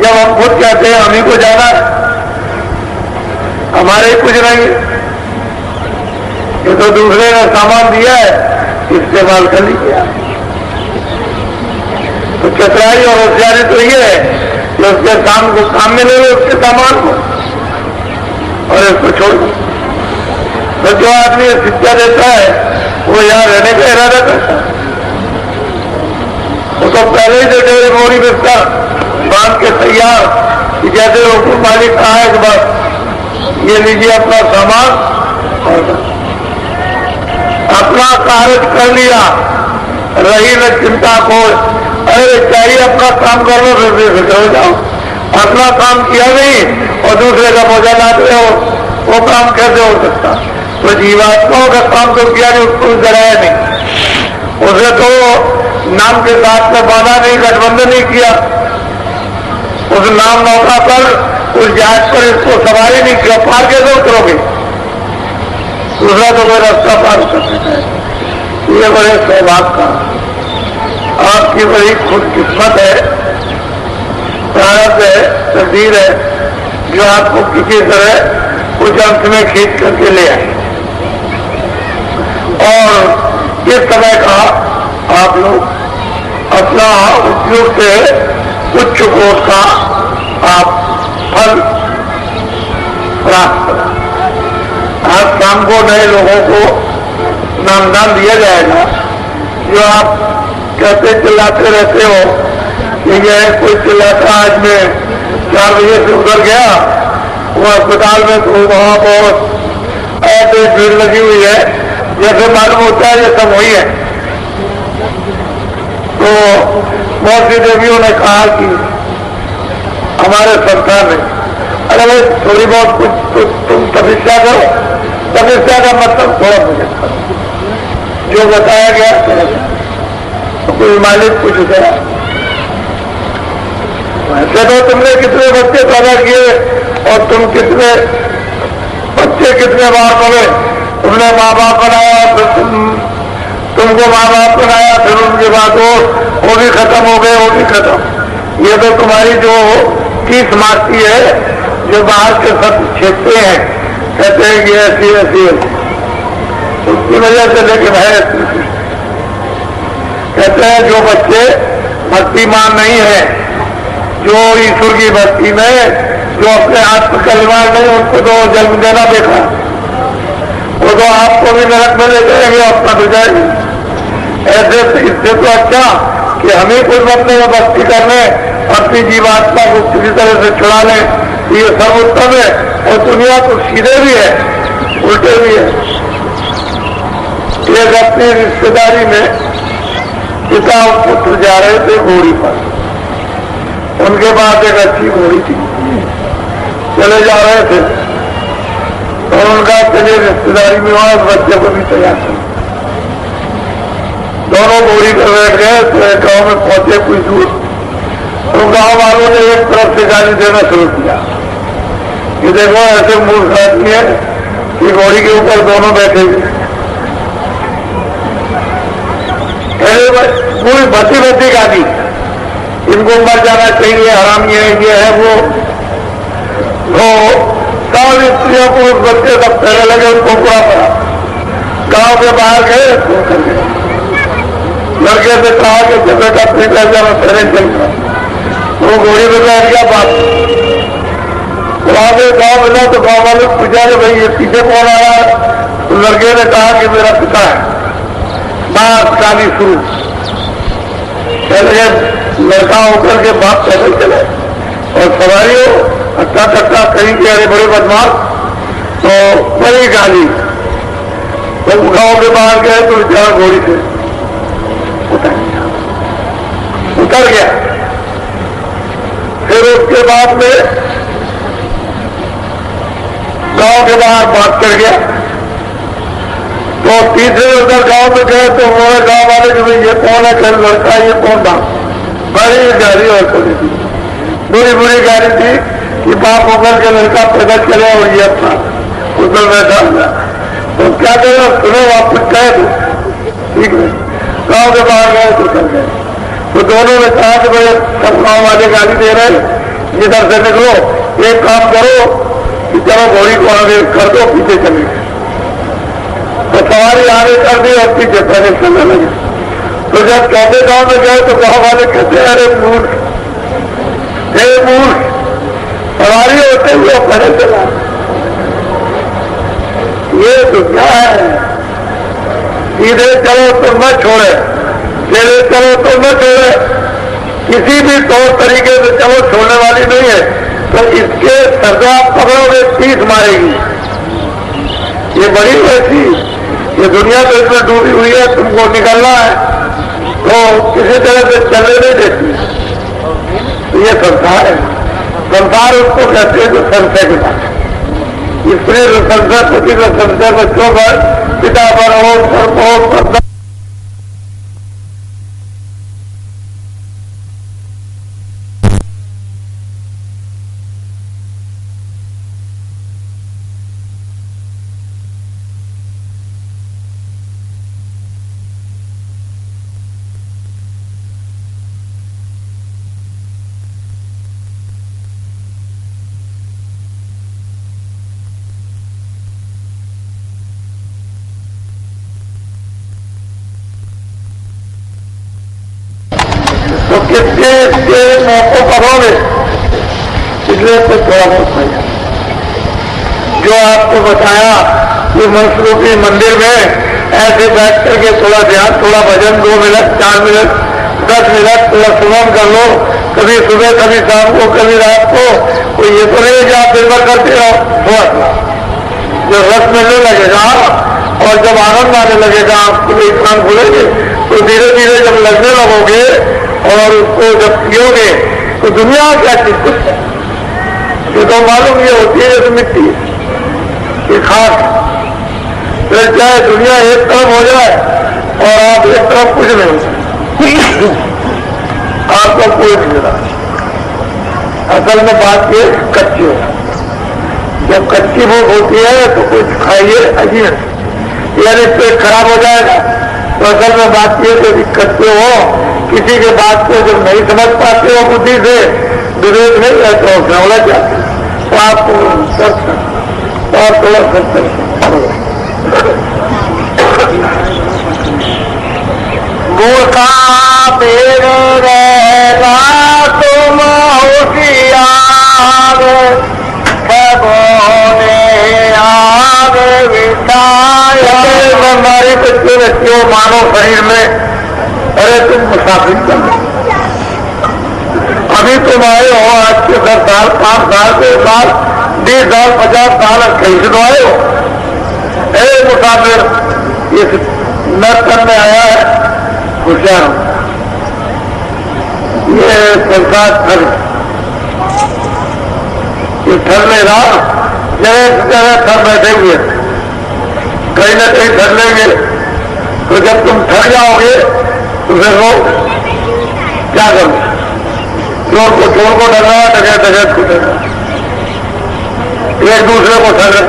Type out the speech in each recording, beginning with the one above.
जब हम खुद कहते हैं हम ही को जाना है, हमारे ही कुछ नहीं, ये तो दूसरे ने सामान दिया है, इस्तेमाल कर लिया। तो चतुराई और होशियारी तो ये है कि उसके काम में ले लो उसके सामान को और इसको छोड़ दो। तो जो आदमी शिक्षा देता है वो यहाँ रहने का इरादा करता है, वो तो पहले ही देखे मोरी बिस्तर बांध के तैयार कि जैसे हुकुम मालिक कहा है कि बस ये लीजिए अपना सामान और अपना कार्य कर लिया, रही न चिंता को। अरे चाहिए अपना काम कर लो, फिर बेफिक्र हो जाओ। अपना काम किया नहीं और दूसरे का बोझा लाते हो, वो काम कैसे हो सकता? तो जीवात्माओं का काम तो किया नहीं, उसको डराया नहीं, उसे तो नाम के साथ में बांधा नहीं, गठबंधन नहीं किया, उस नाम नौका पर उस जहाज पर इसको सवारी नहीं किया। पार कैसे उतरोगे? दूसरा तो कोई रास्ता पार कर सकता है। ये बड़े सौभाग्य का आपकी बड़ी खुदकिस्मत है, प्रारब्ध है, तकदीर है, जो आपको किसी तरह उस अंत में खींच करके ले आए। और इस समय का आप लोग अपना उपयोग से उच्च कोट का आप फल प्राप्त करें। आज शाम को नए लोगों को नामदान दिया जाएगा। जो आप कहते चिल्लाते रहते हो कि यह कोई चिल्लाता, आज मैं 4 बजे से उधर गया, वो अस्पताल में तो वहां बहुत ऐसे भीड़ लगी हुई है जैसे मालूम होता है ये सब वही है। तो बहुत सी देवियों ने कहा कि हमारे सरकार ने, अरे भाई थोड़ी बहुत कुछ तुम तपस्या करो, तपस्या का मतलब थोड़ा मुझे करो, जो बताया गया करेगा। तो कोई मालिक कुछ गया, वैसे तो तुमने कितने बच्चे पैदा किए और तुम कितने बच्चे कितने बार पढ़े, तुमने माँ बाप बनाया, फिर तुमको माँ बाप बनाया, फिर उनके बाद वो भी खत्म हो गए, वो भी खत्म। ये तो तुम्हारी जो कीस मारती है, जो बाहर के सब छेदते हैं, कहते हैं कि ऐसी ऐसी उसकी वजह से लेके भाई कहते हैं जो बच्चे भक्तिमान नहीं है, जो ईश्वर की भक्ति में जो अपने आत्म कल्याण नहीं, उनको तो जन्म देना देखा, वो तो आपको भी नरक में ले जाएंगे, अपना तो जाएंगे। ऐसे इससे तो अच्छा कि हम ही कुछ अपने में भक्ति करने, अपनी जीवात्मा को किसी तरह से छुड़ा लें, ये सब उत्तम है। और दुनिया तो सीधे भी है, उल्टे भी है। एक अपनी रिश्तेदारी में पिता और पुत्र जा रहे थे घोड़ी पर, उनके पास एक अच्छी घोड़ी थी, चले जा रहे थे और उनका चले रिश्तेदारी में हुआ, बच्चे को भी तैयार कर, दोनों घोड़ी पर बैठ गए। तो एक गांव में पहुंचे कुछ दूर, तो गांव वालों ने एक तरफ से गाली देना शुरू किया कि देखो ऐसे मूर्ख आदमी है कि घोड़ी के ऊपर दोनों बैठे हुए, पूरी भती भती गाली, इनको मर जाना चाहिए, हरामी है, ये है वो। सारी स्त्रियों को उस बच्चे सब कहने लगे, उनको पूरा पड़ा। गांव के बाहर गए, लड़के से कहा कि बेटा अपनी पैसा में फेरे चल गया, वो घोड़ी में बैठ गया। बात वहां से गाँव मिला तो गाँव वाले पूछा कि भाई ये पीछे कौन आ रहा है? तो लड़के ने कहा कि मेरा पिता है। बात गाली शुरू, पहले लड़का होकर के बाप पैदल चले और सवारी हो अच्छा टक्का कहीं के, अरे बड़े बदमाश, तो बड़ी गाली। तो गाँव के बाहर गए तो बेचारा घोड़ी से उतर गया। फिर उसके बाद में गांव के बाहर बात कर गया। तो तीसरे उधर गांव में गए तो वो गांव वाले कि भाई ये कौन है, कल लड़का, ये कौन था? बड़ी गाड़ी और थोड़ी थी, बुरी बुरी गाड़ी थी कि बाप होकर के लड़का पैदल चले और ये था उधर बैठा हुआ। तो क्या करें, सुनो वापस गए तो ठीक है, गांव के बाहर गए तो चल गए। तो दोनों ने कहा कि भाई सब गांव वाले गाली दे रहे, इधर से निकलो, एक काम करो कि चलो घोड़ी को आगे कर दो, पीछे चले गए। तो सवारी आगे कर दी और पीछे पहले चलने लगे। तो जब चौथे गांव में गए तो गांव वाले कहते हैं, अरे मूर्ख, हे मूर्ख, सवारी होते हुए पहले चला। ये दुनिया है, सीधे चलो तो न छोड़े, सीधे चलो तो न छोड़े, किसी भी तौर तरीके से चलो छोड़ने वाली नहीं है। तो इसके सजा पकड़ोगे 30 मारेगी। ये बड़ी वैसी, ये दुनिया तो इसमें डूबी हुई है, तुमको निकलना है तो किसी तरह से चलने नहीं देती। ये संसार है, संसार उसको कहते हैं जो संशय के बाद इसलिए जो संशय पति का संशय बच्चों पर, पिता पर हो, तो किसके मौकों पर होंगे, इसलिए तो थोड़ा बहुत जो आपको बताया कि मनस्रूपी मंदिर में ऐसे बैठ करके थोड़ा ध्यान, थोड़ा भजन, 2 मिनट 4 मिनट 10 मिनट थोड़ा सुमन कर लो, कभी सुबह कभी शाम को कभी रात को। कोई ये तो नहीं कि आप दिन भर करते रहो। थोड़ा जब रस मिलने लगेगा और जब आनंद आने लगेगा, आपको एक कान खुलेंगे, तो धीरे धीरे जब लगने लगोगे और उसको जब पियोगे तो दुनिया क्या चीज कुछ है, ये तो मालूम ये होती है जैसे मिट्टी, ये खास। फिर चाहे दुनिया एक तरफ हो जाए और आप एक तरफ कुछ नहीं हो सकते, आपको कोई नहीं मिला। असल में बात ये कच्ची हो, जब कच्ची भूख होती है तो कुछ खाइए अजीब, यानी पेट खराब हो जाएगा। तो असल में बात ये कि कच्चे हो, किसी के बात को जब नहीं समझ पाते हो बुद्धि से, विवेक नहीं रहता हो, उलझ जाते तो आपको और थोड़ा सत्य मूर्खा पेड़ रहना तुम होशियार, सबोने आग विचाया। हमारी बच्चे रखी हो मानव शरीर में, अरे तुम मुसाफिर कर, अभी तुम आए हो आज के 10 साल 5 साल 2 साल 20 साल 50 साल कहीं से तो आए हो। ए मुसाफिर, इस नर्तन में आया है, होशियार हो। ये संसार ठग, ये ठग ले रहा, जगह ठग बैठे हुए, कहीं ना कहीं ठग लेंगे। तो जब तुम ठग जाओगे तो फिर वो क्या करो, चोर को डर रहा, डगैत को डर रहा, एक दूसरे को ठग रहा,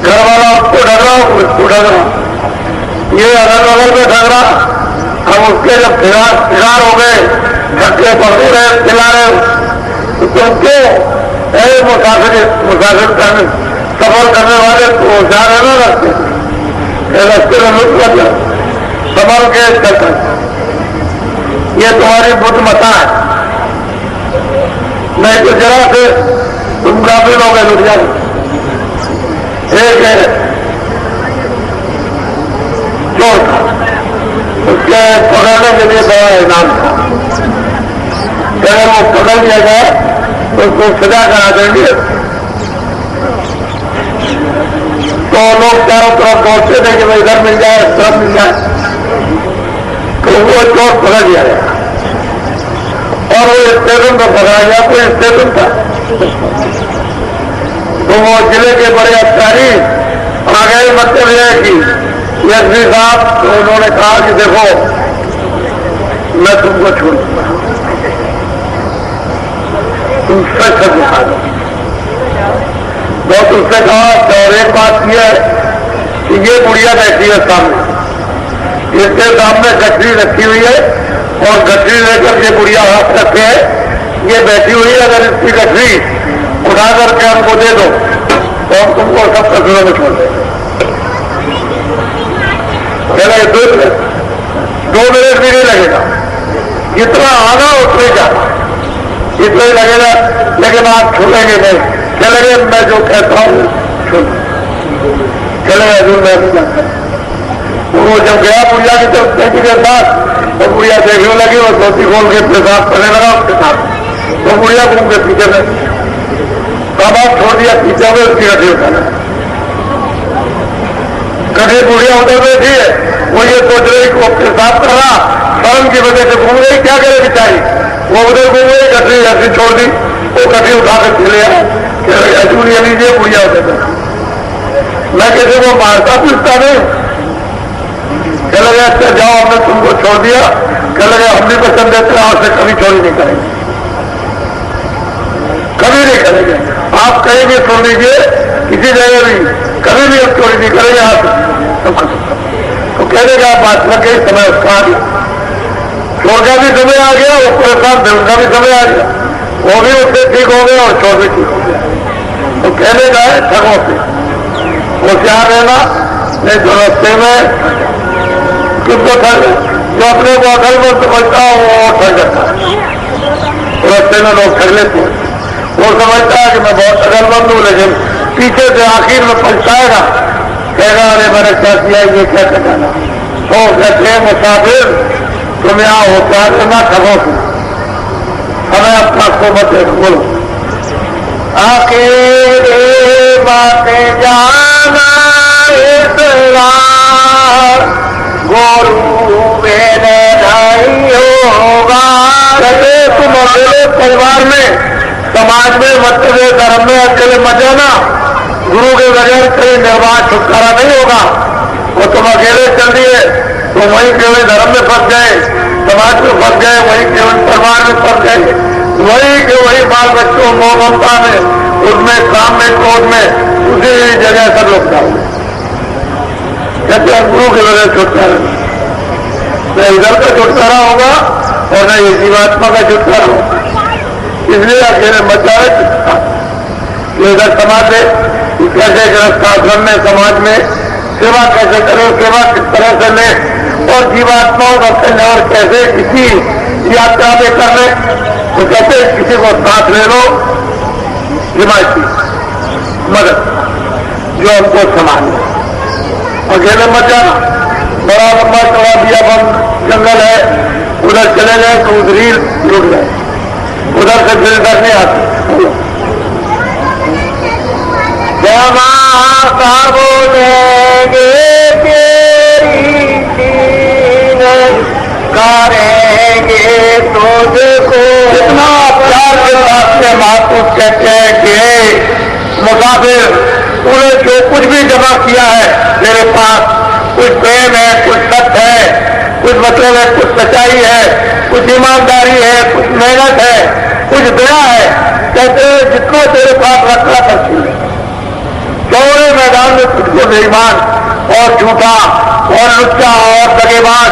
घर वाला आपको डर रहा, उसको डर रहा, ये अगल बगल में ठग रहा। हम उसके जब शिकार हो गए, धक्के पकड़ू रहे, चिल्ला रहे, तो तुमको मुसाफिर करने सफर करने वाले तो होशियार है ना, रास्ते में लुट मतलब संभल के चलता, ये तुम्हारी बुद्धिमत्ता है। नहीं तो जरा से तुम काफिर हो गए, लुट जाओ। एक है चोर था, उसके पकड़ने के लिए बड़ा इनाम था, अगर वो पकड़ लिया जाए तो उसको सजा करा देंगे। तो लोग चारों तरफ पहुंचते थे कि भाई इधर मिल जाए, इस तरफ मिल जाए, तो वो चोर पकड़ लिया गया और वो स्टेशन पर पकड़ा गया। कोई स्टेशन था, तो वो जिले के बड़े अधिकारी आ गए, मतलब यह कि एसपी साहब, तो उन्होंने कहा कि देखो मैं तुमको छोड़ दूंगा, तुम सच दिखा दो। बहुत उसने कहा, और एक बात यह है कि ये बुढ़िया बैठी है सामने, इसके सामने गठरी रखी हुई है और गठरी लेकर के बुढ़िया हाथ रखे है ये बैठी हुई अगर इसकी गठरी उठा करके हमको दे दो तो हम तुमको सब कचरों में छोड़ देंगे। पहले 2 मिनट भी नहीं लगेगा, जितना आना उतना ही जाना, इतना ही लगेगा, लेकिन आप छोड़ेंगे नहीं। चलेंगे, मैं जो कहता हूँ चलेगा जो मैं भी जानता हूँ। वो जब गया बुढ़िया की तरफ के साथ तो बुढ़िया देखने लगी और धोती खोल के पेशाब करने लगा उसके साथ, तो बुढ़िया घूम के पीछे में तब आप छोड़ दिया, पीछे में उसकी गठरी उठाना। गठरी बुढ़िया उधर बैठी है, वो ये सोच रही को पेशाब कर रहा, शर्म की वजह से घूम गई, क्या करे बेचारी, वो उधर घूम गई, गठरी ऐसी छोड़ दी, वो गठरी उठाकर चले आया, अजूर ये लीजिए बुढ़िया उधर। मैं किसी को मारता पीटता नहीं, कह लगे अच्छा जाओ हमने तुमको छोड़ दिया, कह लगे हम भी पसंद देते हैं, आपसे कभी चोरी नहीं करेंगे, कभी नहीं करेंगे। आप कहीं भी छोड़ दीजिए, किसी जगह भी कभी भी हम चोरी नहीं करेंगे आप तो कह देगा बात लग गई, समय उसका आ गया, चोर का भी समय आ गया, उसके साथ धर्म का भी समय आ गया, वो भी उससे ठीक हो गया और चोर भी ठीक हो गया। तो कहने का है ठगों से होशियार रहना, नहीं तो रस्ते में किसको ठग, जो अपने को अकलमंद समझता हो वो ठग जाता है। रस्ते में लोग ठग लेते हैं, वो समझता है कि मैं बहुत अकलमंद हूं, लेकिन पीछे से आखिर में पछताएगा, कहेगा अरे मैंने क्या किया, ये क्या करना। तो कहते हैं मुसाफिर तुम यहाँ होशियार रहना ठगों से, हमें अपना को मत बोलो। अकेले बातें जाना इसरार गोरू मेरे नहीं होगा। तुम अकेले परिवार में, समाज में, मतलब धर्म में अकेले मत जाना, गुरु के बगैर कहीं निर्वाह छुटकारा नहीं होगा। वो तुम अकेले चल दिए तो वहीं केवल धर्म में फंस गए, समाज में फंस गए, वहीं केवल परिवार में फंस गए, वही के वही बाल बच्चों मोह ममता में, उसमें काम में, क्रोध में, उसी जगह सब लोग जाओगे। कहते हैं गुरु के बगैर छुटकारा नहीं, न इधर का छुटकारा होगा और न ये जीवात्मा का छुटकारा होगा। इसलिए अकेले मत जाए, इधर समाज में कैसे गृहस्थाश्रम में, समाज में सेवा कैसे करें, सेवा किस तरह से लें और जीवात्माओं का कल्याण कैसे किसी यात्रा में कर लें, तो कहते किसी को साथ ले लो, हिमायती मदद जो हमको संभाले, अकेले मत जाना। बड़ा लंबा चौड़ा बियाबंद जंगल है, उधर चले गए तो उधर ही लुट गए, उधर से फिर इधर नहीं आते। जमा बोलेंगे तेरी दीन करेंगे तुझको। इतना प्यार के साथ से महापुरुष कहते हैं कि मुसाफिर तूने जो कुछ भी जमा किया है तेरे पास, कुछ प्रेम है, कुछ सत्य है, कुछ मतलब है, कुछ सच्चाई है, कुछ ईमानदारी है, कुछ मेहनत है, कुछ दया है, कहते जितना तेरे पास रखा पक्षी है। चौड़े मैदान में तुझको बेईमान और झूठा और लुच्चा और दगेबाज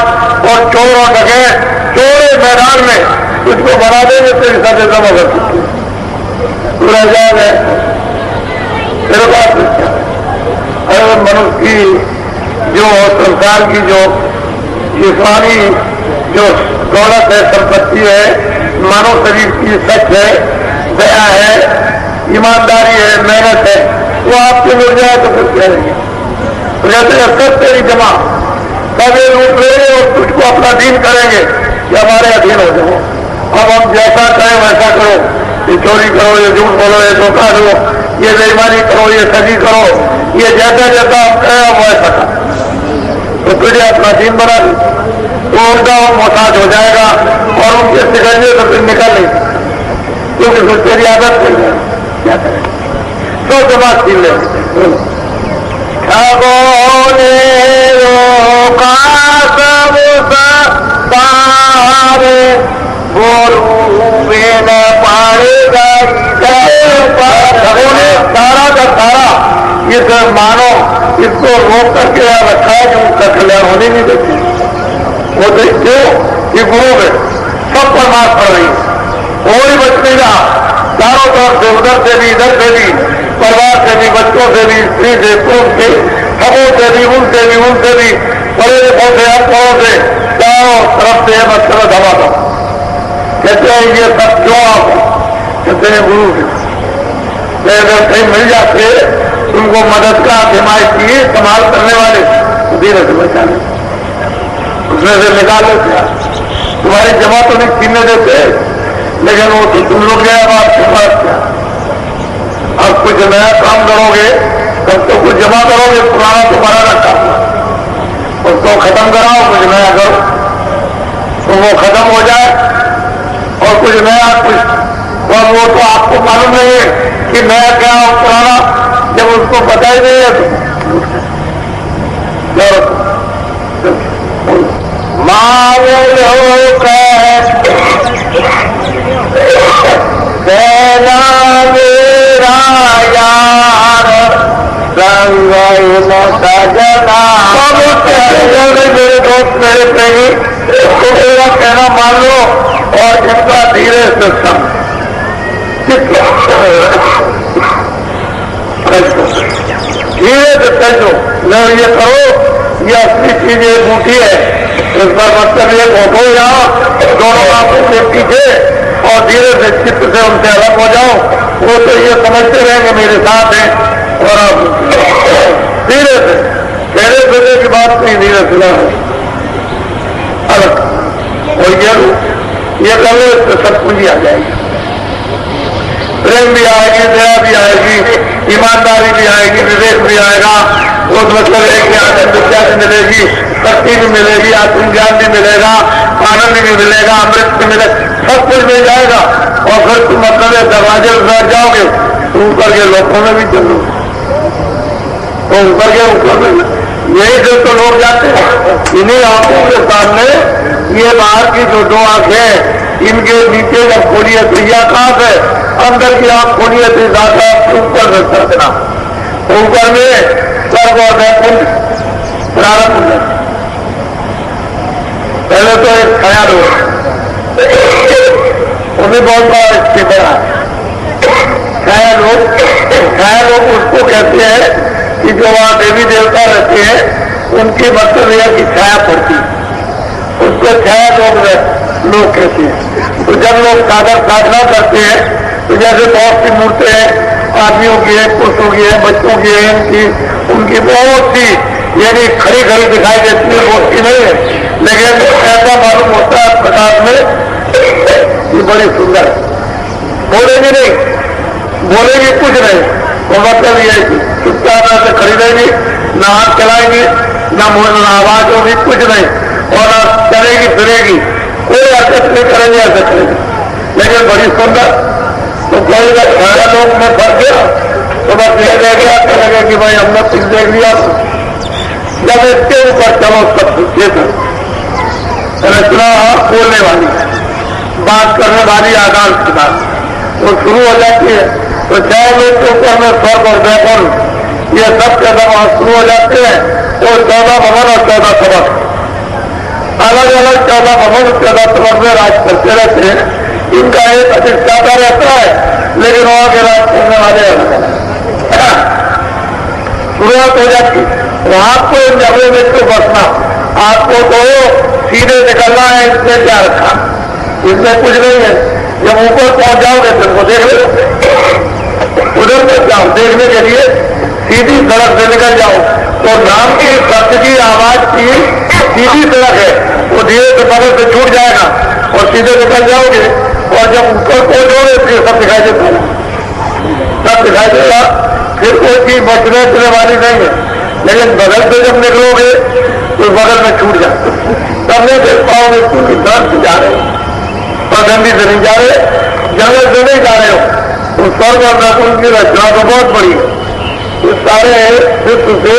और चोर और डकैत चौड़े मैदान में तुझको बना देंगे, तेरी सजा जमा कर सकती है, तू रह जाएगा तेरे पास। अरे मनुष्य की जो संसार की जो जिस्मानी जो दौलत है, संपत्ति है, मानव शरीर की सच है, दया है, ईमानदारी है, मेहनत है, वो आपसे मिल जाए तो फिर कहेंगे तो कहते हैं सब तेरी जमा सब ये रूप लेंगे और तुझको अपना दीन करेंगे कि हमारे अधीन हो जाओ। अब हम जैसा करें वैसा करो, ये चोरी करो, ये झूठ बोलो, ये धोखा दो, ये बेईमानी करो, ये ठगी करो, ये जैसा जैसा हम करें हम वैसा करें, तो तुझे अपना दीन बना दे तो उनका मोहताज हो जाएगा और उनके सिकंजे तो फिर निकल नहीं, क्योंकि फिर तेरी आदत हो जाए। क्या करें तो जमा छीन लेंगे। ठगों ने रोका सब सारे बोलू में न पाड़ेगा, ठगों ने सारा का सारा ये सब मानो इसको रोक करके रखा है कि उसका कल्याण होने नहीं देते। वो देखते ये गुरु में सब पर मार पड़ रही है, कोई बच नहीं रहा। चारों तरफ से, उधर से भी, इधर से भी, परिवार से भी, बच्चों से भी, स्त्री से, पुरुष से, सबों से भी, उनसे भी, उनसे भी, बड़े लिखों से, अनपढ़ों से, चारों तरफ से मच्छर धमा था। कहते हैं ये सब क्यों आप? कहते हैं गुरु से अगर कहीं मिल जाते उनको मदद का हिमायत की संभाल करने वाले धीरे से बचाने, उसमें से निकाल लेते। तुम्हारी जमा तो नहीं छीनने देते, लेकिन वो तो तुम लोग गए, अब आपके पास क्या? अब कुछ नया काम करोगे तब तो कुछ जमा करोगे, पुराना तुम्हारा रखा उसको खत्म कराओ, कुछ नया करो तो वो खत्म हो जाए और कुछ नया कुछ। और वो तो आपको मालूम नहीं है कि नया क्या और पुराना, जब उसको पता ही नहीं है तो मांगो कहना मेरा यार रंग सजना। मेरे दोस्त, मेरे प्रेमी, तो मेरा कहना मान लो और इनका धीरे से समझ धीरे से समझो। ये करो, ये असली चीज एक मुठी है, इस पर मतलब ये फोटो यहाँ दोनों आंखों के पीछे और धीरे से चित्त से उनसे अलग हो जाओ। वो तो ये समझते रहेंगे मेरे साथ हैं, और आप धीरे से पहले पहले की बात नहीं, धीरे से अलग। और ये कर लो, इससे सब पूंजी आ जाएगी, प्रेम भी आएगी, दया भी आएगी, ईमानदारी भी आएगी, विवेक भी आएगा। वो मतलब है कि आनंद विद्या भी मिलेगी, शक्ति भी मिलेगी, आत्मज्ञान भी मिलेगा, आनंद भी मिलेगा, अमृत भी मिलेगा, सब कुछ मिल जाएगा। और फिर तुम मतलब दरवाजे पर बैठ जाओगे तो ऊपर के लोगों में भी चलोगे, तो ऊपर के ऊपर में यही से तो लोग जाते हैं। इन्हीं आंखों के सामने ये बाहर की जो दो आंखें, इनके नीचे जब खोलिए तो यह आंख है, अंदर की आंख खोलिए तो इस आंख ऊपर से चढ़ना, ऊपर में स्वर्ग और वैकुंठ प्रारंभ हो जाता। पहले तो एक ख्याल हो, उन्हें बहुत बड़ा स्थिति है ख्याल लोग उसको कहते हैं कि जो वहां देवी देवता रहते हैं उनकी मतलब यह की छाया पड़ती, उसको छाया लोग कहते हैं। तो जब लोग साधना करते हैं तो जैसे बहुत सी मूर्तें हैं, आदमियों की है, पुरुषों की है, बच्चों की है, उनकी बहुत सी यानी खड़ी खड़ी दिखाई देती है, बहुत सी नहीं है, लेकिन ऐसा मालूम होता है प्रकाश में ये बड़ी सुंदर है। बोलेगी नहीं, बोलेगी कुछ नहीं, वो मतलब ये चुपचाप से खरीदेगी, ना हाथ चलाएंगी, ना आवाज होगी, कुछ नहीं, और ना चलेगी फिरेगी, कोई हरकत नहीं करेंगे, ऐसा करेगी, लेकिन बड़ी सुंदर। तो कोई सारा लोग में फंस गया तो बस ये रह गया, तो लगे कि भाई हमने कुछ देख लिया। जब इसके ऊपर चलो सब पूछे थे, रचना बोलने वाली, बात करने वाली, आदान प्रदान वो शुरू हो जाती है। तो चाहे लोग के ऊपर में स्वर्ग और वैकुंठ ये सब के सब वहां शुरू हो जाते हैं। वो 14 भवन और 14 सबक, अलग अलग 14 भवन और 14 सबक में राज करते रहते हैं। इनका एक अधिष्ठाता रहता है, लेकिन वहां के राज करने वाले शुरुआत हो जाती। तो आपको इन झगड़े में क्यों बसना, आपको तो सीधे निकलना है, इसमें क्या रखा, इसमें कुछ नहीं है। जब ऊपर पहुंच जाओगे तो उनको देख लो, उधर मत जाओ, देखने के लिए सीधी सड़क से निकल जाओ। तो नाम की सत्य की आवाज की सीधी सड़क है, वो धीरे से बगल से छूट जाएगा और सीधे निकल जाओगे। और जब ऊपर पहुंचोगे फिर सब दिखाई देता है, सब दिखाई देगा, फिर कोई चीज बचने चलने वाली नहीं है। लेकिन बगल से जब निकलोगे तो बगल में छूट जाते, तब नहीं देख पाओगे क्योंकि धर्म से जा रहे हो, पगंडी से नहीं जा रहे, जंगल से नहीं जा रहे हो। तो स्वर्ग और वैकुंठ की रचना तो बहुत बड़ी है, ये सारे विश्व से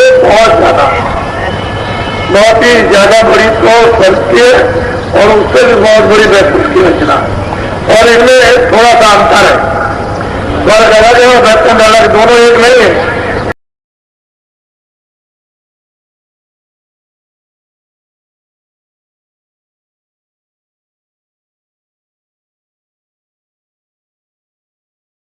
बहुत ही ज्यादा बड़ी तो चलती है, और उससे भी बहुत बड़ी वैकुंठ की रचना। और इनमें थोड़ा सा अंतर है, स्वर्ग अलग है और वैकुंठ अलग, दोनों एक नहीं है।